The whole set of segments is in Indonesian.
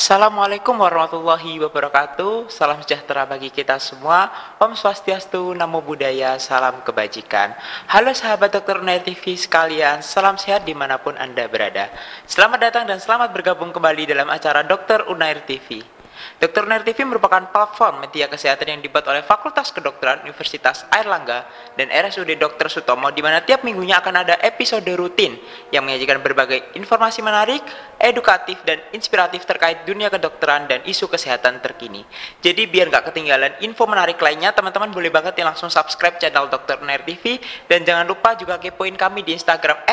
Assalamualaikum warahmatullahi wabarakatuh. Salam sejahtera bagi kita semua. Om Swastiastu, Namo Buddhaya, salam kebajikan. Halo sahabat Dr. Unair TV sekalian, salam sehat dimanapun Anda berada. Selamat datang dan selamat bergabung kembali dalam acara Dr. Unair TV. Dr. Unair TV merupakan platform media kesehatan yang dibuat oleh Fakultas Kedokteran Universitas Airlangga dan RSUD Dr. Sutomo, di mana tiap minggunya akan ada episode rutin yang menyajikan berbagai informasi menarik, edukatif, dan inspiratif terkait dunia kedokteran dan isu kesehatan terkini. Jadi biar nggak ketinggalan info menarik lainnya, teman-teman boleh banget yang langsung subscribe channel Dr. Unair TV, dan jangan lupa juga kepoin kami di Instagram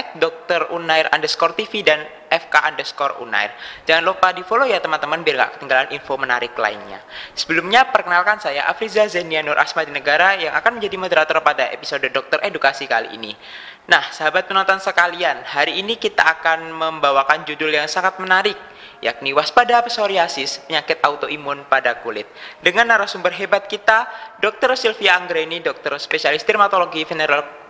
@drunair_tv dan fk_unair. Jangan lupa di follow ya teman-teman biar gak ketinggalan info menarik lainnya. Sebelumnya perkenalkan saya Afriza Zenia Nur Asmadi Negara yang akan menjadi moderator pada episode Dokter Edukasi kali ini. Nah sahabat penonton sekalian, hari ini kita akan membawakan judul yang sangat menarik, yakni waspada psoriasis, penyakit autoimun pada kulit. Dengan narasumber hebat kita, Dr. Sylvia Anggreni, dokter spesialis dermatologi,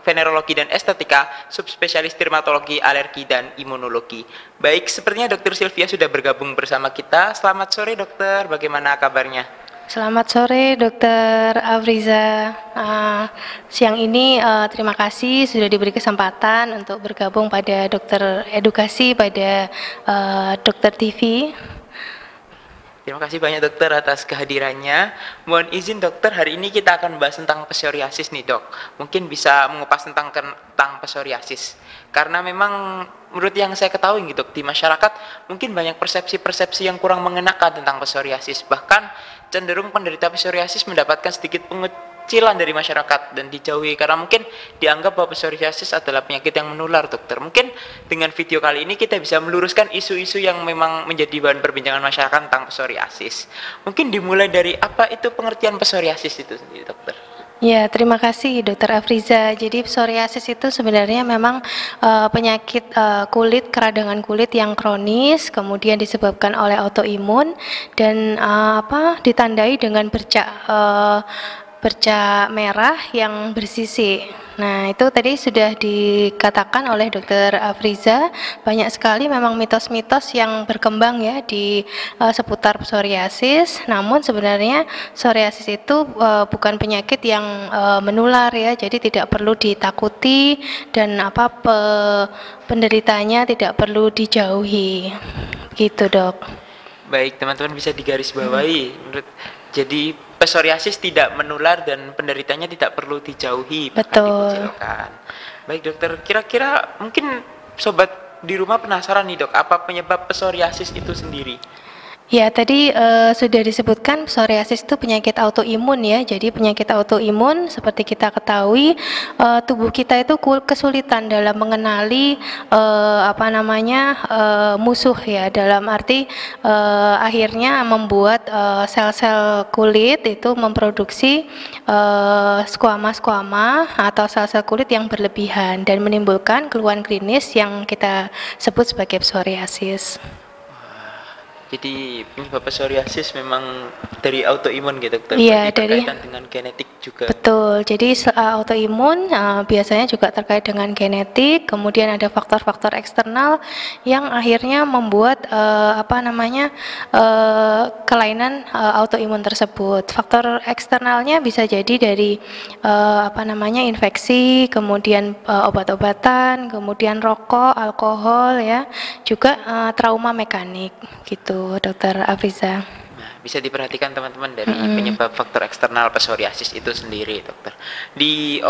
venerologi dan estetika, subspesialis dermatologi, alergi dan imunologi. Baik, sepertinya Dr. Sylvia sudah bergabung bersama kita. Selamat sore dokter, bagaimana kabarnya? Selamat sore Dokter Afriza. Siang ini terima kasih sudah diberi kesempatan untuk bergabung pada Dokter Edukasi pada Dokter TV. Terima kasih banyak dokter atas kehadirannya. Mohon izin dokter, hari ini kita akan membahas tentang psoriasis nih dok. Mungkin bisa mengupas tentang psoriasis. Karena memang menurut yang saya ketahui gitu di masyarakat mungkin banyak persepsi-persepsi yang kurang mengenakan tentang psoriasis. Bahkan cenderung penderita psoriasis mendapatkan sedikit pengucilan dari masyarakat dan dijauhi karena mungkin dianggap bahwa psoriasis adalah penyakit yang menular dokter. Mungkin dengan video kali ini kita bisa meluruskan isu-isu yang memang menjadi bahan perbincangan masyarakat tentang psoriasis. Mungkin dimulai dari apa itu pengertian psoriasis itu sendiri dokter? Ya, terima kasih Dokter Afriza. Jadi psoriasis itu sebenarnya memang penyakit kulit, keradangan kulit yang kronis, kemudian disebabkan oleh autoimun dan ditandai dengan bercak merah yang bersisi. Nah, itu tadi sudah dikatakan oleh Dokter Afriza, banyak sekali memang mitos-mitos yang berkembang ya di seputar psoriasis. Namun sebenarnya psoriasis itu bukan penyakit yang menular ya, jadi tidak perlu ditakuti dan penderitanya tidak perlu dijauhi. Gitu, Dok. Baik, teman-teman bisa digarisbawahi. Jadi psoriasis tidak menular dan penderitanya tidak perlu dijauhi, bahkan dikucilkan. Baik dokter, kira-kira mungkin sobat di rumah penasaran nih dok, apa penyebab psoriasis itu sendiri? Ya, tadi sudah disebutkan psoriasis itu penyakit autoimun ya. Jadi penyakit autoimun seperti kita ketahui tubuh kita itu kesulitan dalam mengenali musuh ya. Dalam arti akhirnya membuat sel-sel kulit itu memproduksi skuama-skuama atau sel-sel kulit yang berlebihan dan menimbulkan keluhan klinis yang kita sebut sebagai psoriasis. Jadi penyebab psoriasis memang dari autoimun gitu dokter? Iya, berkaitan dengan genetik juga. Betul, jadi autoimun biasanya juga terkait dengan genetik, kemudian ada faktor-faktor eksternal yang akhirnya membuat kelainan autoimun tersebut. Faktor eksternalnya bisa jadi dari infeksi, kemudian obat-obatan, kemudian rokok, alkohol ya, juga trauma mekanik gitu. Dokter Afriza. Nah, bisa diperhatikan teman-teman dari penyebab faktor eksternal psoriasis itu sendiri, dokter. Di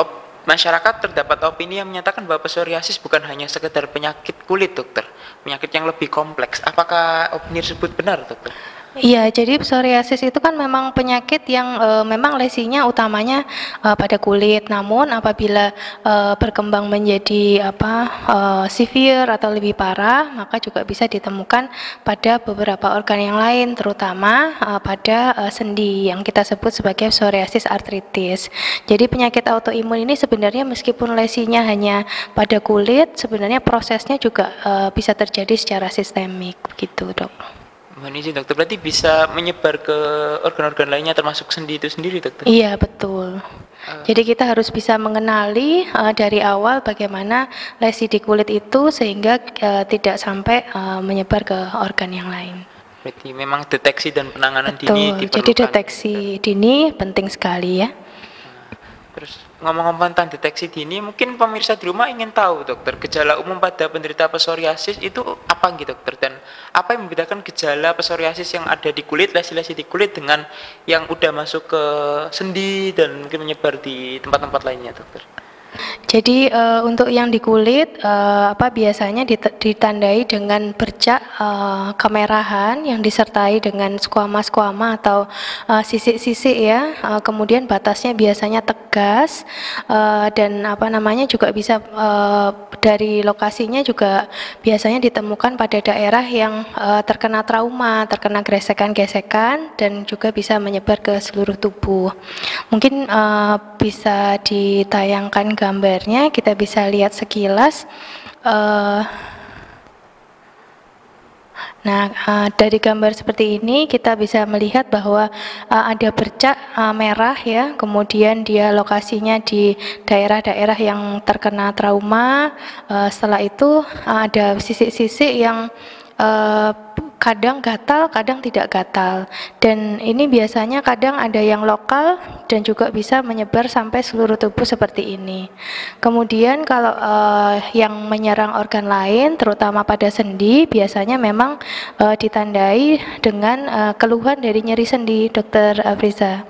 masyarakat terdapat opini yang menyatakan bahwa psoriasis bukan hanya sekedar penyakit kulit, dokter. Penyakit yang lebih kompleks. Apakah opini tersebut benar, dokter? Iya, jadi psoriasis itu kan memang penyakit yang memang lesinya utamanya pada kulit. Namun apabila berkembang menjadi severe atau lebih parah, maka juga bisa ditemukan pada beberapa organ yang lain, terutama pada sendi yang kita sebut sebagai psoriasis arthritis. Jadi penyakit autoimun ini sebenarnya meskipun lesinya hanya pada kulit, sebenarnya prosesnya juga bisa terjadi secara sistemik, gitu, Dok. Mohon izin dokter, berarti bisa menyebar ke organ-organ lainnya termasuk sendi itu sendiri dokter? Iya betul. Jadi kita harus bisa mengenali dari awal bagaimana lesi di kulit itu sehingga tidak sampai menyebar ke organ yang lain. Berarti memang deteksi dan penanganan dini Betul. diperlukan. Jadi deteksi dini penting sekali ya. Terus ngomong-ngomong tentang deteksi dini, mungkin pemirsa di rumah ingin tahu dokter, gejala umum pada penderita psoriasis itu apa gitu dokter, dan apa yang membedakan gejala psoriasis yang ada di kulit, lesi-lesi di kulit dengan yang udah masuk ke sendi dan mungkin menyebar di tempat-tempat lainnya dokter? Jadi untuk yang di kulit biasanya ditandai dengan bercak kemerahan yang disertai dengan skuama-skuama atau sisik-sisik ya. Kemudian batasnya biasanya tegas dan juga bisa dari lokasinya juga biasanya ditemukan pada daerah yang terkena trauma, terkena gesekan-gesekan dan juga bisa menyebar ke seluruh tubuh. Mungkin bisa ditayangkan gambarnya, kita bisa lihat sekilas. Dari gambar seperti ini kita bisa melihat bahwa ada bercak merah ya, kemudian dia lokasinya di daerah-daerah yang terkena trauma. Setelah itu ada sisik-sisik yang kadang gatal, kadang tidak gatal, dan ini biasanya kadang ada yang lokal dan juga bisa menyebar sampai seluruh tubuh seperti ini. Kemudian kalau yang menyerang organ lain, terutama pada sendi, biasanya memang ditandai dengan keluhan dari nyeri sendi, Dokter Afriza.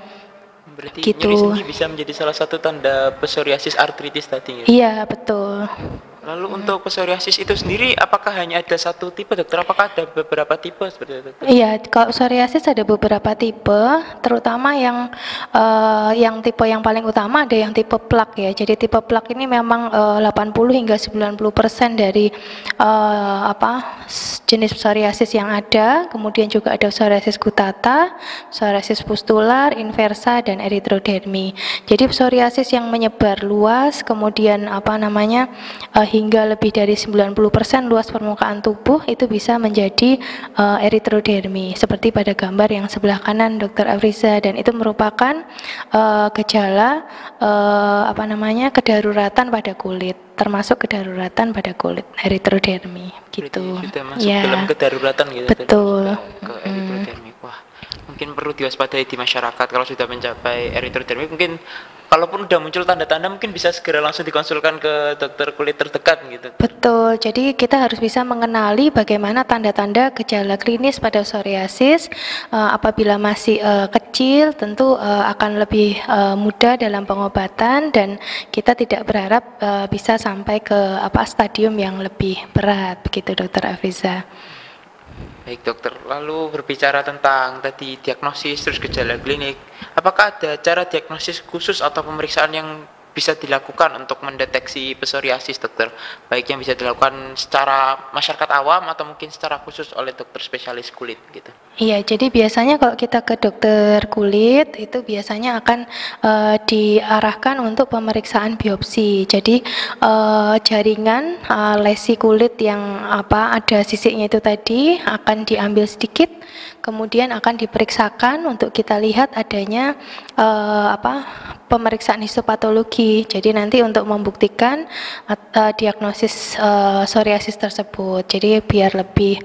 Berarti Gitu. nyeri sendi bisa menjadi salah satu tanda psoriasis artritis tadi ya? Iya, betul. Lalu untuk psoriasis itu sendiri apakah hanya ada satu tipe dokter? Apakah ada beberapa tipe seperti itu dokter? Iya, kalau psoriasis ada beberapa tipe, terutama yang tipe yang paling utama ada yang tipe plak ya. Jadi tipe plak ini memang 80 hingga 90% dari jenis psoriasis yang ada. Kemudian juga ada psoriasis gutata, psoriasis pustular, inversa, dan erythrodermi. Jadi psoriasis yang menyebar luas, kemudian hingga lebih dari 90% luas permukaan tubuh itu bisa menjadi erythrodermi seperti pada gambar yang sebelah kanan Dr. Afriza, dan itu merupakan gejala kedaruratan pada kulit, termasuk kedaruratan pada kulit, erythrodermi gitu. Berarti sudah masuk dalam kedaruratan gitu. Betul. Ke erythrodermi. Wah, mungkin perlu diwaspadai di masyarakat kalau sudah mencapai erythrodermi. Mungkin kalaupun udah muncul tanda-tanda mungkin bisa segera langsung dikonsulkan ke dokter kulit terdekat gitu. Betul, jadi kita harus bisa mengenali bagaimana tanda-tanda gejala klinis pada psoriasis. Apabila masih kecil tentu akan lebih mudah dalam pengobatan, dan kita tidak berharap bisa sampai ke stadium yang lebih berat begitu Dokter Afiza. Baik dokter, lalu berbicara tentang tadi diagnosis terus gejala klinik, apakah ada cara diagnosis khusus atau pemeriksaan yang bisa dilakukan untuk mendeteksi psoriasis dokter, baik yang bisa dilakukan secara masyarakat awam atau mungkin secara khusus oleh dokter spesialis kulit gitu? Iya, jadi biasanya kalau kita ke dokter kulit itu biasanya akan diarahkan untuk pemeriksaan biopsi. Jadi jaringan lesi kulit yang ada sisiknya itu tadi akan diambil sedikit, kemudian akan diperiksakan untuk kita lihat adanya pemeriksaan histopatologi. Jadi nanti untuk membuktikan diagnosis psoriasis tersebut. Jadi biar lebih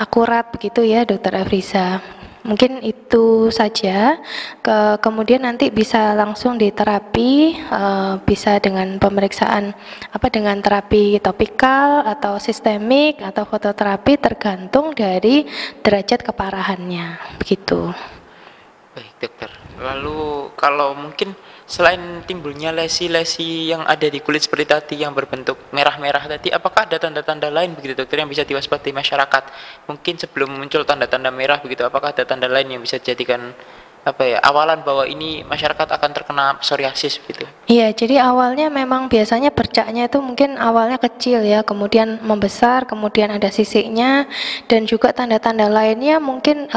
akurat begitu ya Dokter Afriza. Mungkin itu saja. Kemudian nanti bisa langsung diterapi, bisa dengan pemeriksaan dengan terapi topikal atau sistemik atau fototerapi, tergantung dari derajat keparahannya begitu. Baik dokter, lalu kalau mungkin selain timbulnya lesi-lesi yang ada di kulit seperti tadi yang berbentuk merah-merah tadi, apakah ada tanda-tanda lain begitu dokter yang bisa diwaspadai masyarakat? Mungkin sebelum muncul tanda-tanda merah begitu, apakah ada tanda lain yang bisa dijadikan awalan bahwa ini masyarakat akan terkena psoriasis gitu? Iya, jadi awalnya memang biasanya bercaknya itu mungkin awalnya kecil ya, kemudian membesar, kemudian ada sisiknya, dan juga tanda-tanda lainnya mungkin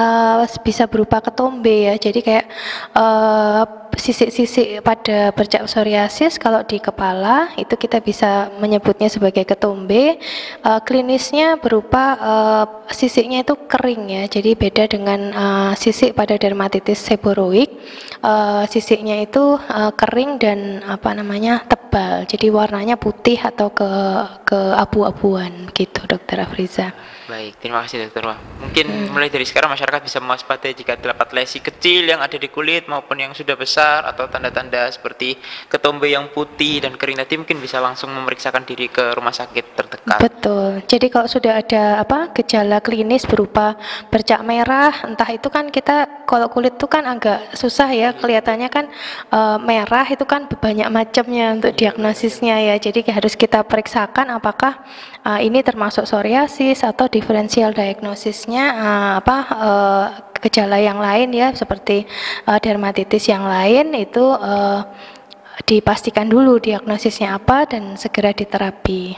bisa berupa ketombe ya. Jadi kayak sisik-sisik pada bercak psoriasis kalau di kepala itu kita bisa menyebutnya sebagai ketombe. Klinisnya berupa sisiknya itu kering ya, jadi beda dengan sisik pada dermatitis seboroik. Sisiknya itu kering dan tebal, jadi warnanya putih atau ke abu-abuan gitu Dokter Afriza. Baik, terima kasih dokter. Wah, mungkin mulai dari sekarang masyarakat bisa mewaspadai jika terdapat lesi kecil yang ada di kulit maupun yang sudah besar atau tanda-tanda seperti ketombe yang putih dan kering tadi mungkin bisa langsung memeriksakan diri ke rumah sakit terdekat. Betul. Jadi kalau sudah ada gejala klinis berupa bercak merah, entah itu kan kita kalau kulit itu kan agak susah ya kelihatannya kan merah itu kan banyak macamnya untuk diagnosisnya ya. Jadi harus kita periksakan apakah ini termasuk psoriasis atau diferensial diagnosisnya gejala yang lain ya seperti dermatitis yang lain itu dipastikan dulu diagnosisnya apa dan segera diterapi.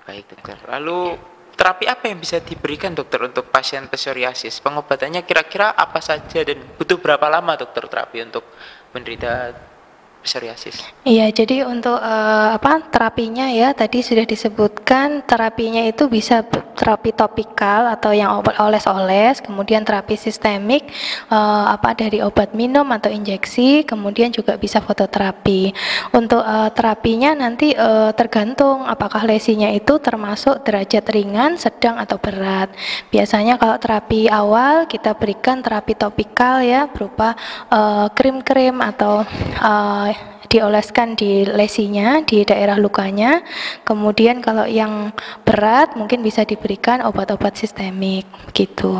Baik dokter. Lalu terapi apa yang bisa diberikan dokter untuk pasien psoriasis? Pengobatannya kira-kira apa saja dan butuh berapa lama dokter terapi untuk menderita psoriasis? Iya, jadi untuk terapinya ya tadi sudah disebutkan terapinya itu bisa terapi topikal atau yang oles-oles, kemudian terapi sistemik dari obat minum atau injeksi, kemudian juga bisa fototerapi. Untuk terapinya nanti tergantung apakah lesinya itu termasuk derajat ringan, sedang atau berat. Biasanya kalau terapi awal kita berikan terapi topikal ya berupa krim-krim atau dioleskan di lesinya di daerah lukanya. Kemudian kalau yang berat mungkin bisa diberikan obat-obat sistemik gitu.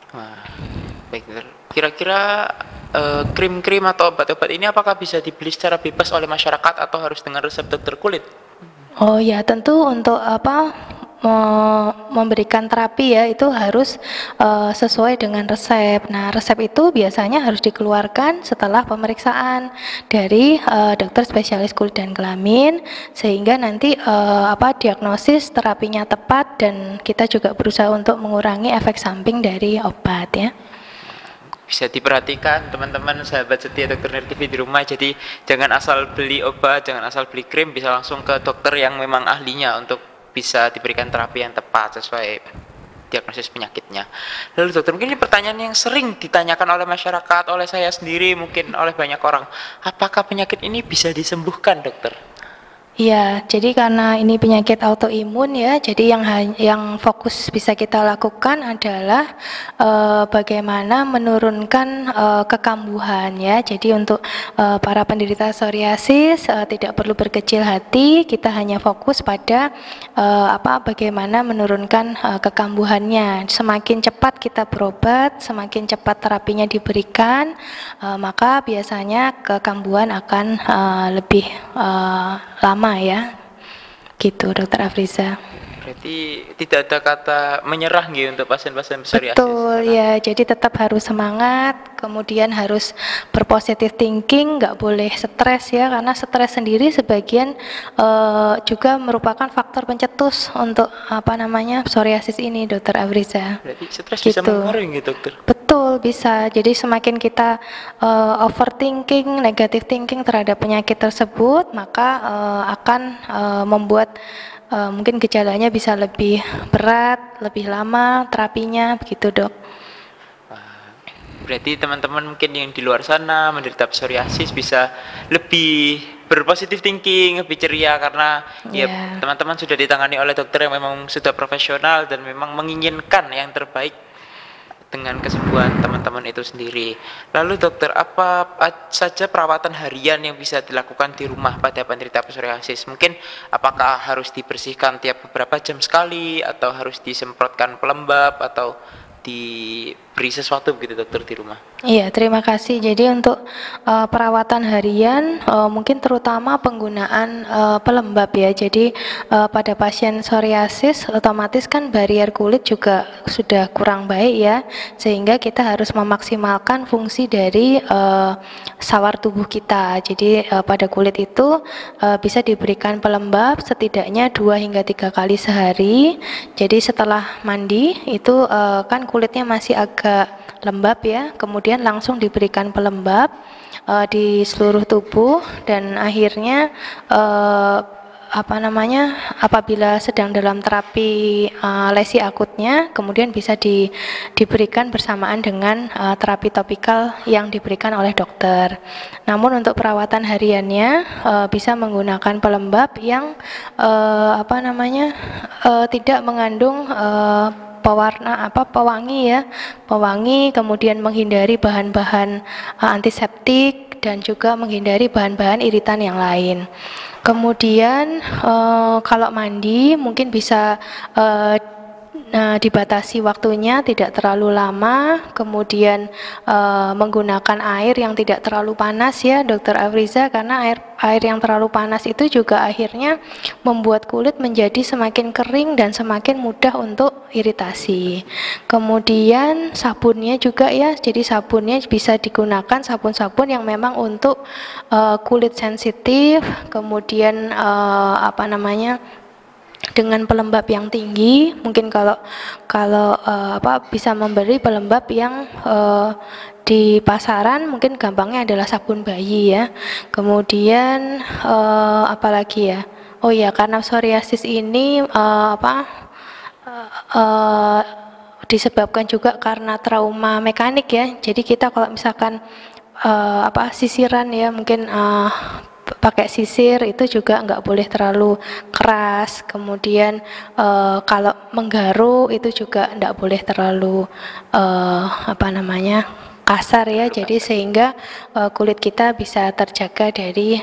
Wah, baik. Kira-kira krim-krim atau obat-obat ini apakah bisa dibeli secara bebas oleh masyarakat atau harus dengan resep dokter kulit? Oh ya, tentu untuk memberikan terapi ya itu harus sesuai dengan resep. Nah, resep itu biasanya harus dikeluarkan setelah pemeriksaan dari dokter spesialis kulit dan kelamin sehingga nanti diagnosis terapinya tepat dan kita juga berusaha untuk mengurangi efek samping dari obat ya. Bisa diperhatikan teman-teman sahabat setia Dokter Nur TV di rumah, jadi jangan asal beli obat, jangan asal beli krim, bisa langsung ke dokter yang memang ahlinya untuk bisa diberikan terapi yang tepat sesuai diagnosis penyakitnya. Lalu dokter, mungkin ini pertanyaan yang sering ditanyakan oleh masyarakat, oleh saya sendiri, mungkin oleh banyak orang, apakah penyakit ini bisa disembuhkan dokter? Ya, jadi karena ini penyakit autoimun ya, jadi yang fokus bisa kita lakukan adalah bagaimana menurunkan kekambuhan ya. Jadi untuk para penderita psoriasis tidak perlu berkecil hati, kita hanya fokus pada bagaimana menurunkan kekambuhannya. Semakin cepat kita berobat, semakin cepat terapinya diberikan, maka biasanya kekambuhan akan lebih lama ya, gitu Dokter Afriza. Berarti tidak ada kata menyerah gitu untuk pasien-pasien psoriasis. Betul ya, jadi tetap harus semangat, kemudian harus berpositif thinking, nggak boleh stres ya, karena stres sendiri sebagian juga merupakan faktor pencetus untuk psoriasis ini Dokter Afriza. Berarti stres bisa mempengaruhi gitu dokter? Betul, bisa. Jadi semakin kita overthinking, negative thinking terhadap penyakit tersebut, maka akan membuat mungkin gejalanya bisa lebih berat, lebih lama terapinya, begitu dok. Berarti teman-teman mungkin yang di luar sana menderita psoriasis bisa lebih berpositif thinking, lebih ceria karena ya teman-teman sudah ditangani oleh dokter yang memang sudah profesional dan memang menginginkan yang terbaik dengan kesembuhan teman-teman itu sendiri. Lalu dokter, apa saja perawatan harian yang bisa dilakukan di rumah pada penderita psoriasis? Mungkin apakah harus dibersihkan tiap beberapa jam sekali atau harus disemprotkan pelembab atau diberi sesuatu begitu dokter di rumah? Iya, terima kasih. Jadi untuk perawatan harian mungkin terutama penggunaan pelembab ya. Jadi pada pasien psoriasis otomatis kan barier kulit juga sudah kurang baik ya, sehingga kita harus memaksimalkan fungsi dari sawar tubuh kita. Jadi pada kulit itu bisa diberikan pelembab setidaknya 2 hingga 3 kali sehari. Jadi setelah mandi itu kan kulitnya masih agak lembab ya, kemudian langsung diberikan pelembab di seluruh tubuh dan akhirnya apa namanya, apabila sedang dalam terapi lesi akutnya, kemudian bisa diberikan bersamaan dengan terapi topikal yang diberikan oleh dokter. Namun untuk perawatan hariannya bisa menggunakan pelembab yang apa namanya, tidak mengandung pewangi, kemudian menghindari bahan-bahan antiseptik dan juga menghindari bahan-bahan iritan yang lain. Kemudian kalau mandi mungkin bisa dibatasi waktunya, tidak terlalu lama, kemudian menggunakan air yang tidak terlalu panas ya Dokter Afriza, karena air yang terlalu panas itu juga akhirnya membuat kulit menjadi semakin kering dan semakin mudah untuk iritasi. Kemudian sabunnya juga ya, jadi sabunnya bisa digunakan sabun-sabun yang memang untuk kulit sensitif, kemudian apa namanya, dengan pelembab yang tinggi. Mungkin kalau bisa memberi pelembab yang di pasaran mungkin gampangnya adalah sabun bayi ya. Kemudian apalagi ya, oh ya, karena psoriasis ini disebabkan juga karena trauma mekanik ya. Jadi kita kalau misalkan sisiran ya, mungkin pakai sisir itu juga nggak boleh terlalu keras. Kemudian kalau menggaruk itu juga nggak boleh terlalu kasar ya. Jadi sehingga kulit kita bisa terjaga dari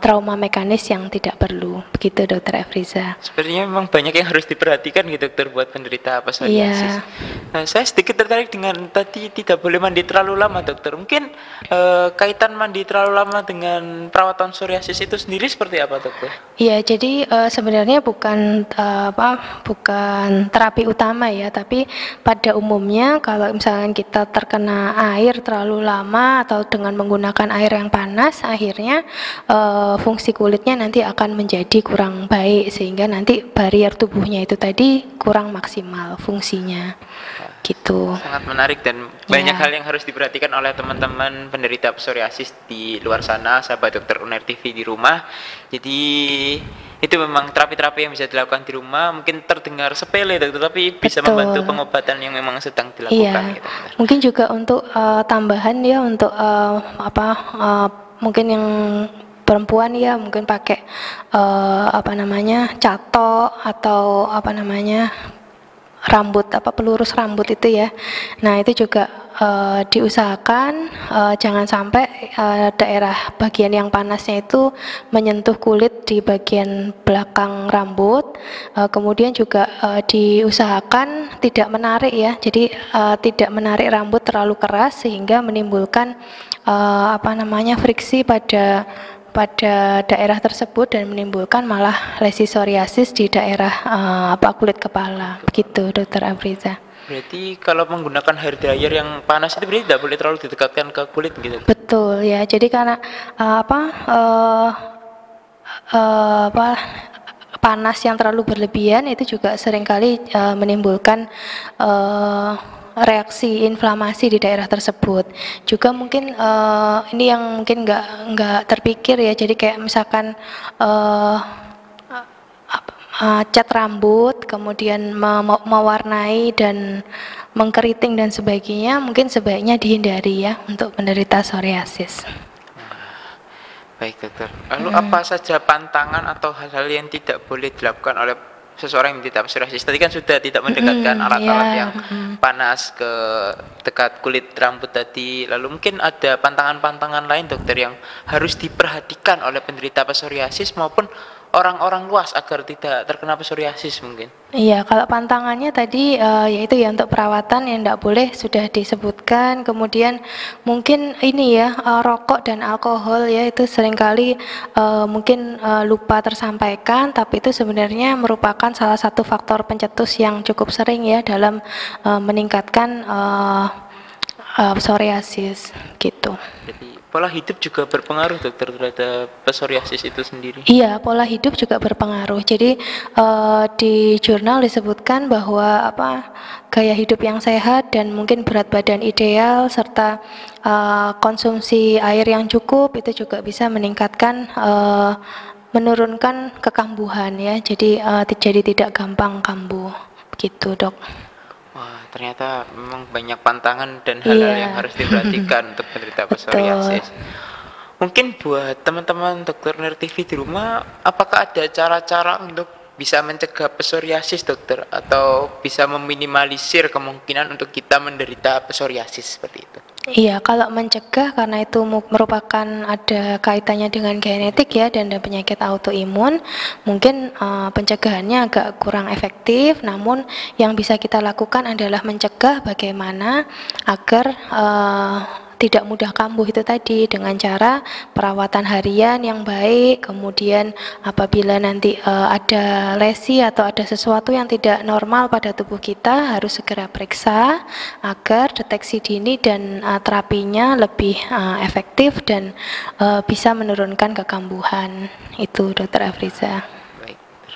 trauma mekanis yang tidak perlu. Begitu Dokter Afriza. Sebenarnya memang banyak yang harus diperhatikan gitu dokter buat penderita psoriasis. Nah, saya sedikit tertarik dengan tadi tidak boleh mandi terlalu lama dokter. Mungkin kaitan mandi terlalu lama dengan perawatan psoriasis itu sendiri seperti apa dokter? Iya, jadi sebenarnya bukan terapi utama ya, tapi pada umumnya kalau misalnya kita terkena air terlalu lama atau dengan menggunakan air yang panas, akhirnya fungsi kulitnya nanti akan menjadi kurang baik, sehingga nanti barrier tubuhnya itu tadi kurang maksimal fungsinya. Gitu. Sangat menarik dan banyak hal yang harus diperhatikan oleh teman-teman penderita psoriasis di luar sana, sahabat Dokter Unair TV di rumah. Jadi itu memang terapi-terapi yang bisa dilakukan di rumah, mungkin terdengar sepele dokter, tapi bisa membantu pengobatan yang memang sedang dilakukan. Gitu. Mungkin juga untuk tambahan ya, untuk mungkin yang perempuan ya, mungkin pakai catok atau rambut, pelurus rambut itu ya. Nah itu juga diusahakan jangan sampai daerah bagian yang panasnya itu menyentuh kulit di bagian belakang rambut. Kemudian juga diusahakan tidak menarik ya, jadi tidak menarik rambut terlalu keras sehingga menimbulkan friksi pada daerah tersebut dan menimbulkan malah lesi psoriasis di daerah kulit kepala. Begitu Dokter Afriza. Berarti kalau menggunakan hair dryer yang panas itu berarti tidak boleh terlalu didekatkan ke kulit gitu? Betul ya, jadi karena panas yang terlalu berlebihan itu juga seringkali menimbulkan reaksi inflamasi di daerah tersebut. Juga mungkin ini yang mungkin nggak terpikir ya, jadi kayak misalkan cat rambut, kemudian mewarnai dan mengkeriting dan sebagainya, mungkin sebaiknya dihindari ya untuk penderita psoriasis. Baik dokter. Lalu apa saja pantangan atau hal-hal yang tidak boleh dilakukan oleh seseorang yang menderita psoriasis? Tadi kan sudah tidak mendekatkan alat-alat yang panas ke dekat kulit rambut tadi. Lalu mungkin ada pantangan-pantangan lain dokter yang harus diperhatikan oleh penderita psoriasis maupun orang-orang luas agar tidak terkena psoriasis mungkin? Iya, kalau pantangannya tadi yaitu ya untuk perawatan yang tidak boleh sudah disebutkan. Kemudian mungkin ini ya, rokok dan alkohol ya, itu seringkali mungkin lupa tersampaikan, tapi itu sebenarnya merupakan salah satu faktor pencetus yang cukup sering ya dalam meningkatkan psoriasis gitu. Jadi pola hidup juga berpengaruh dokter terhadap psoriasis itu sendiri? Iya, pola hidup juga berpengaruh. Jadi di jurnal disebutkan bahwa gaya hidup yang sehat dan mungkin berat badan ideal serta konsumsi air yang cukup itu juga bisa meningkatkan menurunkan kekambuhan ya. Jadi jadi tidak gampang kambuh. Begitu, Dok. Wah, ternyata memang banyak pantangan dan hal-hal yang Iya. harus diperhatikan untuk penderita Betul. psoriasis. Mungkin buat teman-teman dokter Nur TV di rumah, apakah ada cara-cara untuk bisa mencegah psoriasis, dokter, atau bisa meminimalisir kemungkinan untuk kita menderita psoriasis seperti itu? Iya, kalau mencegah karena itu merupakan ada kaitannya dengan genetik ya dan penyakit autoimun, mungkin pencegahannya agak kurang efektif. Namun yang bisa kita lakukan adalah mencegah bagaimana agar tidak mudah kambuh itu tadi dengan cara perawatan harian yang baik. Kemudian apabila nanti ada lesi atau ada sesuatu yang tidak normal pada tubuh kita, harus segera periksa agar deteksi dini dan terapinya lebih efektif dan bisa menurunkan kekambuhan. Itu, Dokter Afriza. Baik, dokter.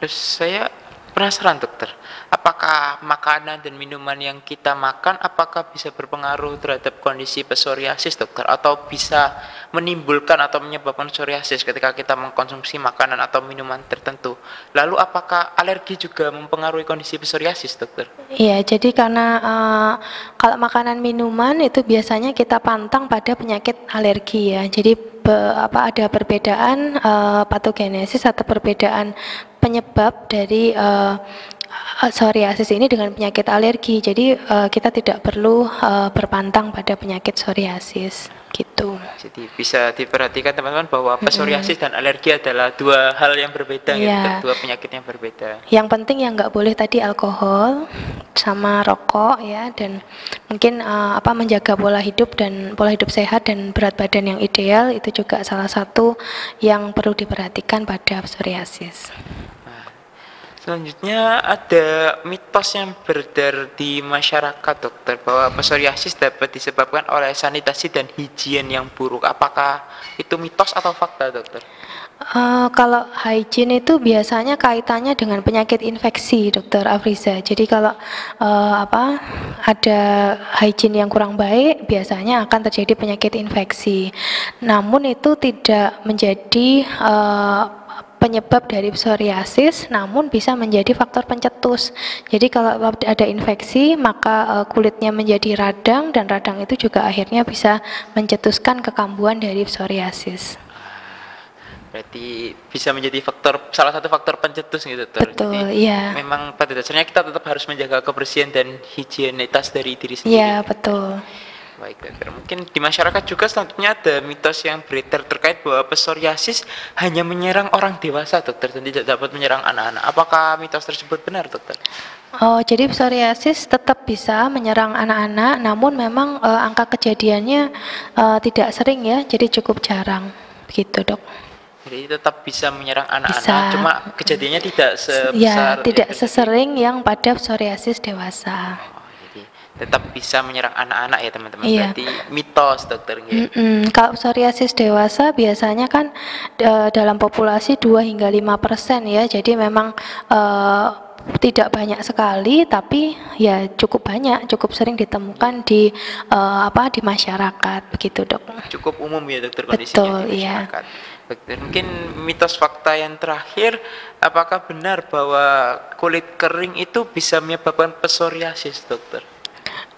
Terus saya penasaran, dokter, apakah makanan dan minuman yang kita makan apakah bisa berpengaruh terhadap kondisi psoriasis, dokter, atau bisa menimbulkan atau menyebabkan psoriasis ketika kita mengkonsumsi makanan atau minuman tertentu? Lalu apakah alergi juga mempengaruhi kondisi psoriasis, dokter? Iya, jadi karena kalau makanan minuman itu biasanya kita pantang pada penyakit alergi ya. Jadi ada perbedaan patogenesis atau perbedaan penyebab dari psoriasis ini dengan penyakit alergi. Jadi kita tidak perlu berpantang pada penyakit psoriasis gitu. Jadi bisa diperhatikan teman-teman bahwa psoriasis dan alergi adalah dua hal yang berbeda, Iya. gitu, dua penyakit yang berbeda. Yang penting yang nggak boleh tadi alkohol sama rokok ya, dan mungkin menjaga pola hidup sehat dan berat badan yang ideal itu juga salah satu yang perlu diperhatikan pada psoriasis. Selanjutnya ada mitos yang beredar di masyarakat, dokter, bahwa psoriasis dapat disebabkan oleh sanitasi dan higien yang buruk. Apakah itu mitos atau fakta, dokter? Kalau hygiene itu biasanya kaitannya dengan penyakit infeksi, Dokter Afriza. Jadi kalau ada hygiene yang kurang baik, biasanya akan terjadi penyakit infeksi. Namun itu tidak menjadi penyebab dari psoriasis, namun bisa menjadi faktor pencetus. Jadi kalau ada infeksi, maka kulitnya menjadi radang, dan radang itu juga akhirnya bisa mencetuskan kekambuhan dari psoriasis. Berarti bisa menjadi salah satu faktor pencetus gitu, dokter. Betul, Jadi iya. memang pada dasarnya kita tetap harus menjaga kebersihan dan higienitas dari diri sendiri. Iya, betul. Baik, dokter. Mungkin di masyarakat juga selanjutnya ada mitos yang beredar terkait bahwa psoriasis hanya menyerang orang dewasa, dokter, dan tidak dapat menyerang anak-anak. Apakah mitos tersebut benar, dokter? Oh, jadi psoriasis tetap bisa menyerang anak-anak, namun memang angka kejadiannya tidak sering ya, jadi cukup jarang. Begitu, Dok. Jadi tetap bisa menyerang anak-anak, Bisa. cuma kejadiannya tidak sebesar Ya, tidak yang terjadi. sesering yang pada psoriasis dewasa. Jadi tetap bisa menyerang anak-anak ya, teman-teman. Iya. Berarti mitos, dokter. Kalau psoriasis dewasa biasanya kan dalam populasi 2 hingga 5% ya, jadi memang tidak banyak sekali, tapi ya cukup banyak, cukup sering ditemukan di di masyarakat, begitu, Dok. Cukup umum ya, dokter, kondisinya Betul, di iya. masyarakat. Dokter, mungkin mitos fakta yang terakhir, apakah benar bahwa kulit kering itu bisa menyebabkan psoriasis, dokter?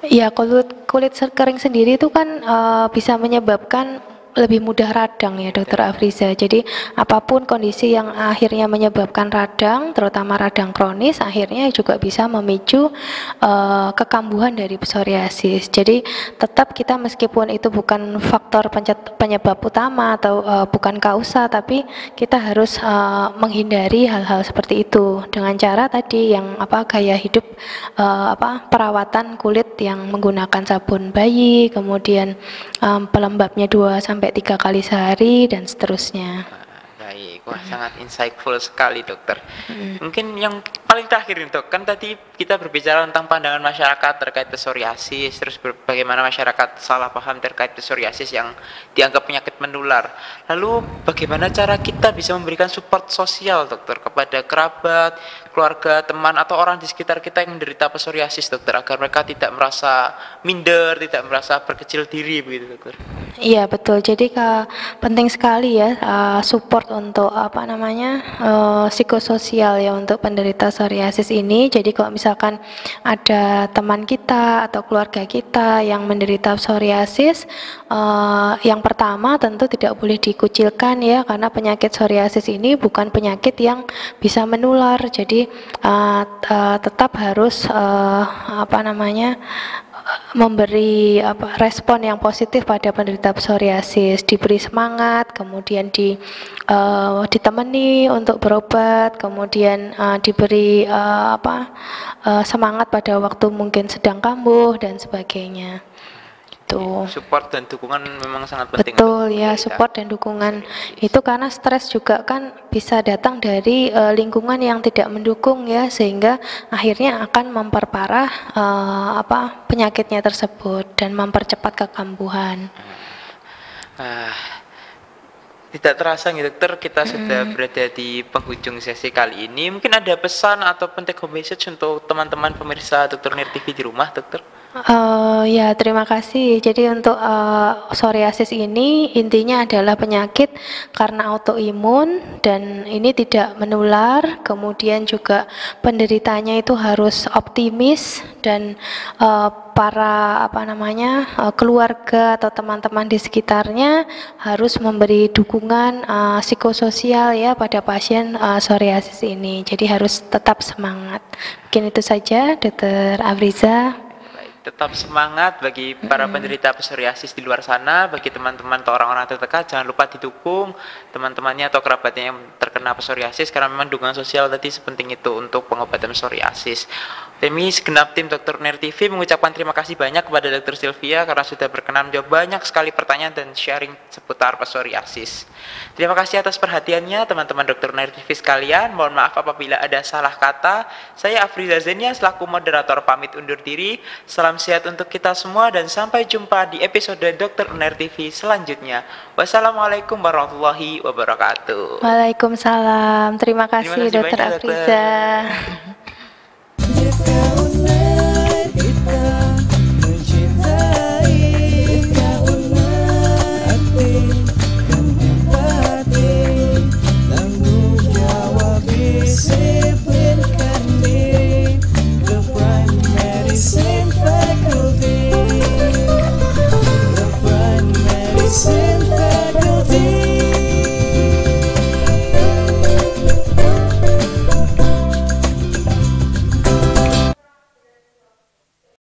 Ya, kulit kering sendiri itu kan bisa menyebabkan lebih mudah radang ya, Dokter Afriza. Jadi apapun kondisi yang akhirnya menyebabkan radang, terutama radang kronis, akhirnya juga bisa memicu kekambuhan dari psoriasis. Jadi tetap kita, meskipun itu bukan faktor penyebab utama atau bukan kausa, tapi kita harus menghindari hal-hal seperti itu dengan cara tadi yang gaya hidup perawatan kulit yang menggunakan sabun bayi, kemudian pelembabnya 2 sampai 3 kali sehari dan seterusnya. Baik, wah sangat insightful sekali, dokter. Mungkin yang paling terakhir nih, dok, kan tadi kita berbicara tentang pandangan masyarakat terkait psoriasis, terus bagaimana masyarakat salah paham terkait psoriasis yang dianggap penyakit menular. Lalu bagaimana cara kita bisa memberikan support sosial, dokter, kepada kerabat, keluarga, teman, atau orang di sekitar kita yang menderita psoriasis, dokter, agar mereka tidak merasa minder, tidak merasa berkecil diri, begitu, dokter? Iya, betul. Jadi penting sekali ya support support untuk apa namanya psikososial ya untuk penderita psoriasis ini. Jadi kalau misalkan ada teman kita atau keluarga kita yang menderita psoriasis, yang pertama tentu tidak boleh dikucilkan ya, karena penyakit psoriasis ini bukan penyakit yang bisa menular. Jadi tetap harus memberi respon yang positif pada penderita psoriasis, diberi semangat, kemudian ditemani untuk berobat, kemudian diberi semangat pada waktu mungkin sedang kambuh dan sebagainya. Tuh. Support dan dukungan memang sangat penting. Betul ya, support dan dukungan itu karena stres juga kan bisa datang dari lingkungan yang tidak mendukung ya, sehingga akhirnya akan memperparah penyakitnya tersebut dan mempercepat kekambuhan. Tidak terasa nih dokter, kita sudah berada di penghujung sesi kali ini. Mungkin ada pesan ataupun take home message untuk teman-teman pemirsa Dokter Unair TV di rumah, dokter? Ya, terima kasih. Jadi untuk psoriasis ini intinya adalah penyakit karena autoimun dan ini tidak menular. Kemudian juga penderitanya itu harus optimis dan para keluarga atau teman-teman di sekitarnya harus memberi dukungan psikososial ya pada pasien psoriasis ini. Jadi harus tetap semangat. Mungkin itu saja, Dr. Afriza. Tetap semangat bagi para penderita psoriasis di luar sana, bagi teman-teman atau orang-orang terdekat, jangan lupa didukung teman-temannya atau kerabatnya yang terkena psoriasis, karena memang dukungan sosial tadi sepenting itu untuk pengobatan psoriasis. Kami segenap tim Dokter Unair TV mengucapkan terima kasih banyak kepada Dr. Sylvia karena sudah berkenan menjawab banyak sekali pertanyaan dan sharing seputar psoriasis. Terima kasih atas perhatiannya teman-teman Dokter Unair TV sekalian. Mohon maaf apabila ada salah kata. Saya Afriza Zenia selaku moderator pamit undur diri. Salam sehat untuk kita semua dan sampai jumpa di episode Dokter Unair TV selanjutnya. Wassalamualaikum warahmatullahi wabarakatuh. Waalaikumsalam. Terima kasih Dr. Afriza.